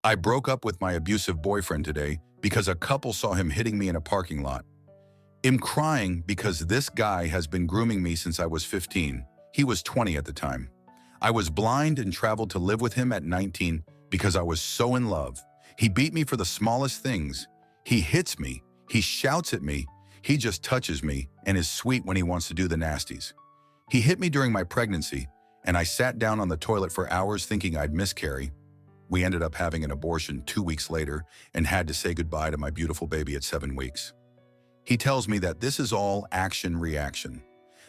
I broke up with my abusive boyfriend today because a couple saw him hitting me in a parking lot. I'm crying because this guy has been grooming me since I was 15. He was 20 at the time. I was blind and traveled to live with him at 19 because I was so in love. He beat me for the smallest things. He hits me. He shouts at me. He just touches me and is sweet when he wants to do the nasties. He hit me during my pregnancy, and I sat down on the toilet for hours thinking I'd miscarry. We ended up having an abortion 2 weeks later and had to say goodbye to my beautiful baby at 7 weeks. He tells me that this is all action-reaction,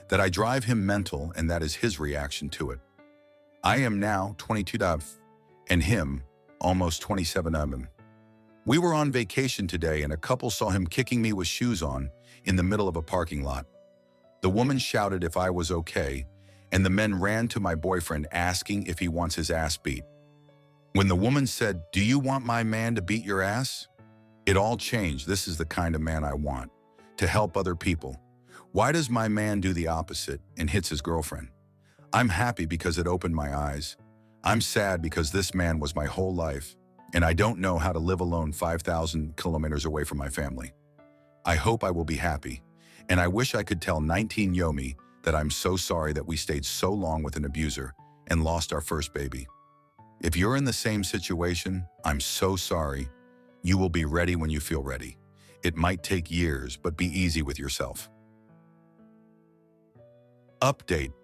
that I drive him mental and that is his reaction to it. I am now 22 and him almost 27 of him. We were on vacation today and a couple saw him kicking me with shoes on in the middle of a parking lot. The woman shouted if I was okay, and the men ran to my boyfriend asking if he wants his ass beat. When the woman said, "Do you want my man to beat your ass?" It all changed. This is the kind of man I want, to help other people. Why does my man do the opposite and hits his girlfriend? I'm happy because it opened my eyes. I'm sad because this man was my whole life, and I don't know how to live alone 5,000 kilometers away from my family. I hope I will be happy, and I wish I could tell 19 Yomi that I'm so sorry that we stayed so long with an abuser and lost our first baby. If you're in the same situation, I'm so sorry. You will be ready when you feel ready. It might take years, but be easy with yourself. Update.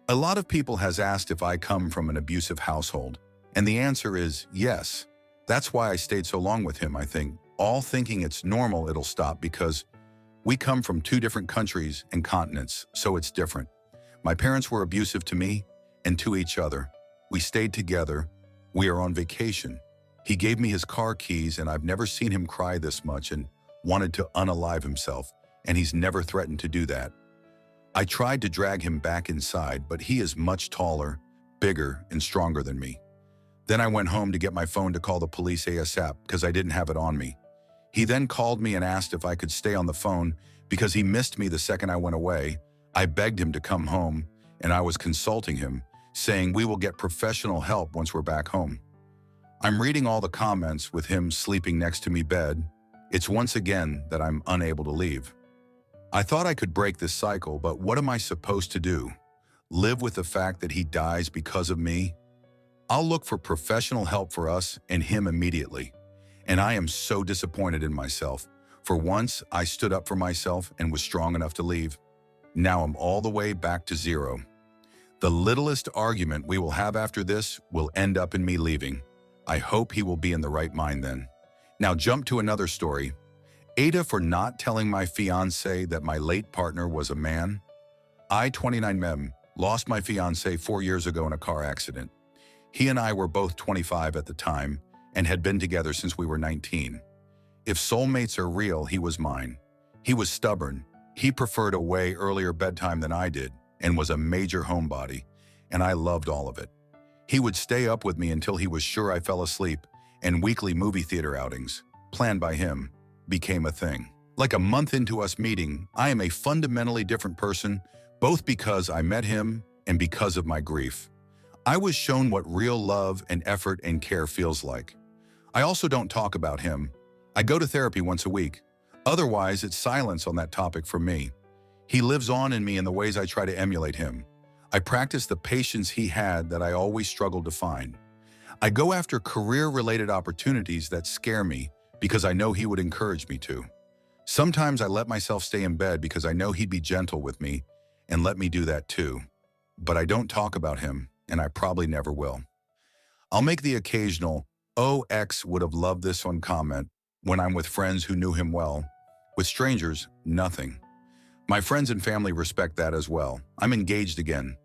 A lot of people has asked if I come from an abusive household, and the answer is yes. That's why I stayed so long with him, I think. All thinking it's normal it'll stop because we come from 2 different countries and continents, so it's different. My parents were abusive to me and to each other. We stayed together. We are on vacation. He gave me his car keys and I've never seen him cry this much and wanted to unalive himself, and he's never threatened to do that. I tried to drag him back inside, but he is much taller, bigger, and stronger than me. Then I went home to get my phone to call the police ASAP because I didn't have it on me. He then called me and asked if I could stay on the phone because he missed me the second I went away. I begged him to come home, and I was consulting him, saying we will get professional help once we're back home. I'm reading all the comments with him sleeping next to me bed. It's once again that I'm unable to leave. I thought I could break this cycle, but what am I supposed to do? Live with the fact that he dies because of me? I'll look for professional help for us and him immediately. And I am so disappointed in myself. For once, I stood up for myself and was strong enough to leave. Now I'm all the way back to zero. The littlest argument we will have after this will end up in me leaving. I hope he will be in the right mind then. Now jump to another story. AITAH for not telling my fiancé that my late partner was a man. I, 29 mem, lost my fiancé 4 years ago in a car accident. He and I were both 25 at the time and had been together since we were 19. If soulmates are real, he was mine. He was stubborn. He preferred a way earlier bedtime than I did and was a major homebody, and I loved all of it. He would stay up with me until he was sure I fell asleep, and weekly movie theater outings, planned by him, became a thing. Like a month into us meeting, I am a fundamentally different person, both because I met him and because of my grief. I was shown what real love and effort and care feels like. I also don't talk about him. I go to therapy once a week. Otherwise, it's silence on that topic for me. He lives on in me in the ways I try to emulate him. I practice the patience he had that I always struggled to find. I go after career-related opportunities that scare me because I know he would encourage me to. Sometimes I let myself stay in bed because I know he'd be gentle with me and let me do that too. But I don't talk about him, and I probably never will. I'll make the occasional, "Oh, X would have loved this one" comment when I'm with friends who knew him well. With strangers, nothing. My friends and family respect that as well. I'm engaged again.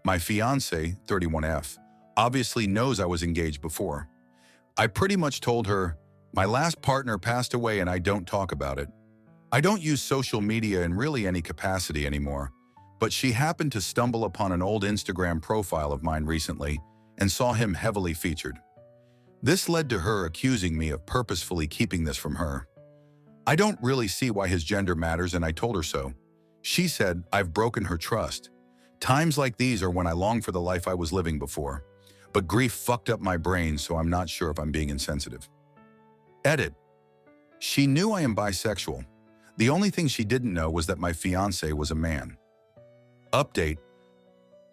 My fiancé, 31F, obviously knows I was engaged before. I pretty much told her, my last partner passed away and I don't talk about it. I don't use social media in really any capacity anymore, but she happened to stumble upon an old Instagram profile of mine recently and saw him heavily featured. This led to her accusing me of purposefully keeping this from her. I don't really see why his gender matters, and I told her so. She said I've broken her trust. Times like these are when I long for the life I was living before. but grief fucked up my brain, so I'm not sure if I'm being insensitive. Edit. She knew I am bisexual. The only thing she didn't know was that my fiancé was a man. Update.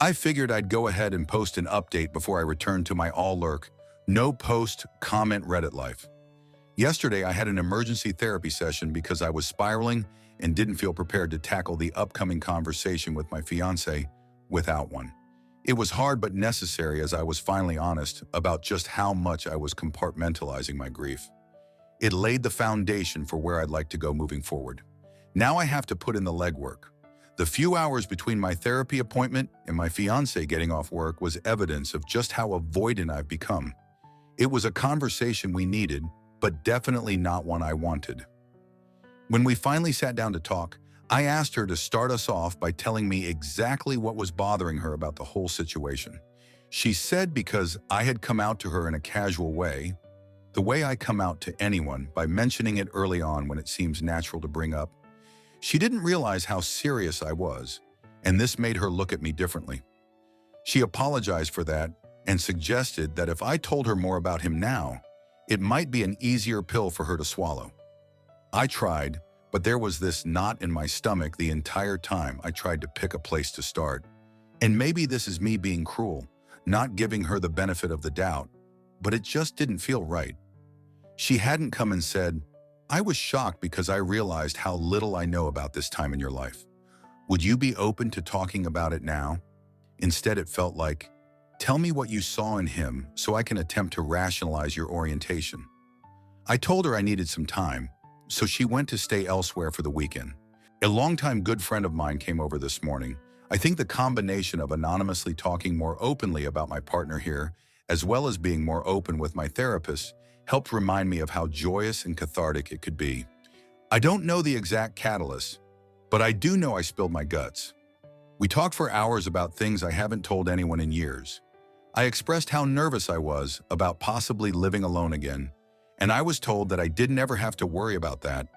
I figured I'd go ahead and post an update before I returned to my all-lurk, no-post, comment Reddit life. Yesterday, I had an emergency therapy session because I was spiraling and didn't feel prepared to tackle the upcoming conversation with my fiancé without one. It was hard but necessary, as I was finally honest about just how much I was compartmentalizing my grief. It laid the foundation for where I'd like to go moving forward. Now I have to put in the legwork. The few hours between my therapy appointment and my fiancé getting off work was evidence of just how avoidant I've become. It was a conversation we needed, but definitely not one I wanted. When we finally sat down to talk, I asked her to start us off by telling me exactly what was bothering her about the whole situation. She said because I had come out to her in a casual way, the way I come out to anyone, by mentioning it early on when it seems natural to bring up. She didn't realize how serious I was, and this made her look at me differently. She apologized for that and suggested that if I told her more about him now, it might be an easier pill for her to swallow. I tried, but there was this knot in my stomach the entire time I tried to pick a place to start. And maybe this is me being cruel, not giving her the benefit of the doubt, but it just didn't feel right. She hadn't come and said, "I was shocked because I realized how little I know about this time in your life. Would you be open to talking about it now?" Instead, it felt like, "Tell me what you saw in him so I can attempt to rationalize your orientation." I told her I needed some time, so she went to stay elsewhere for the weekend. A longtime good friend of mine came over this morning. I think the combination of anonymously talking more openly about my partner here, as well as being more open with my therapist, helped remind me of how joyous and cathartic it could be. I don't know the exact catalyst, but I do know I spilled my guts. We talked for hours about things I haven't told anyone in years. I expressed how nervous I was about possibly living alone again, and I was told that I didn't ever have to worry about that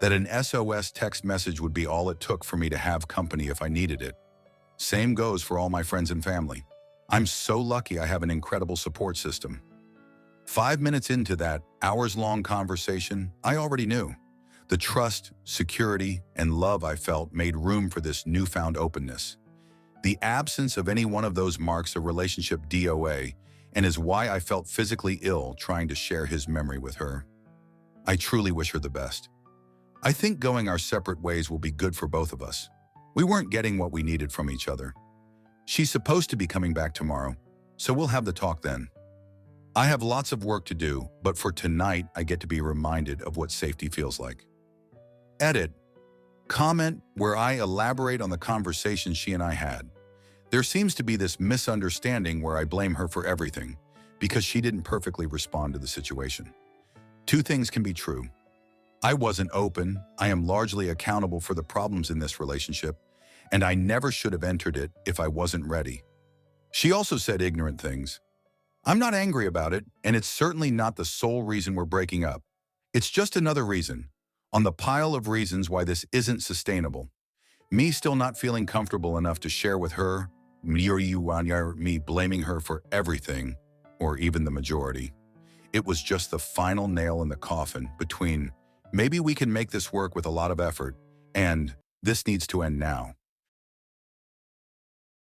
an SOS text message would be all it took for me to have company if I needed it. Same goes for all my friends and family. I'm so lucky I have an incredible support system. 5 minutes into that hours-long conversation, I already knew. The trust, security, and love I felt made room for this newfound openness. The absence of any one of those marks a relationship DOA, and is why I felt physically ill trying to share his memory with her. I truly wish her the best. I think going our separate ways will be good for both of us. We weren't getting what we needed from each other. She's supposed to be coming back tomorrow, so we'll have the talk then. I have lots of work to do, but for tonight, I get to be reminded of what safety feels like. Edit. Comment where I elaborate on the conversation she and I had. There seems to be this misunderstanding where I blame her for everything because she didn't perfectly respond to the situation. Two things can be true. I wasn't open, I am largely accountable for the problems in this relationship, and I never should have entered it if I wasn't ready. She also said ignorant things. I'm not angry about it, and it's certainly not the sole reason we're breaking up. It's just another reason, on the pile of reasons why this isn't sustainable. Me still not feeling comfortable enough to share with her, me blaming her for everything, or even the majority. It was just the final nail in the coffin between maybe we can make this work with a lot of effort and this needs to end now.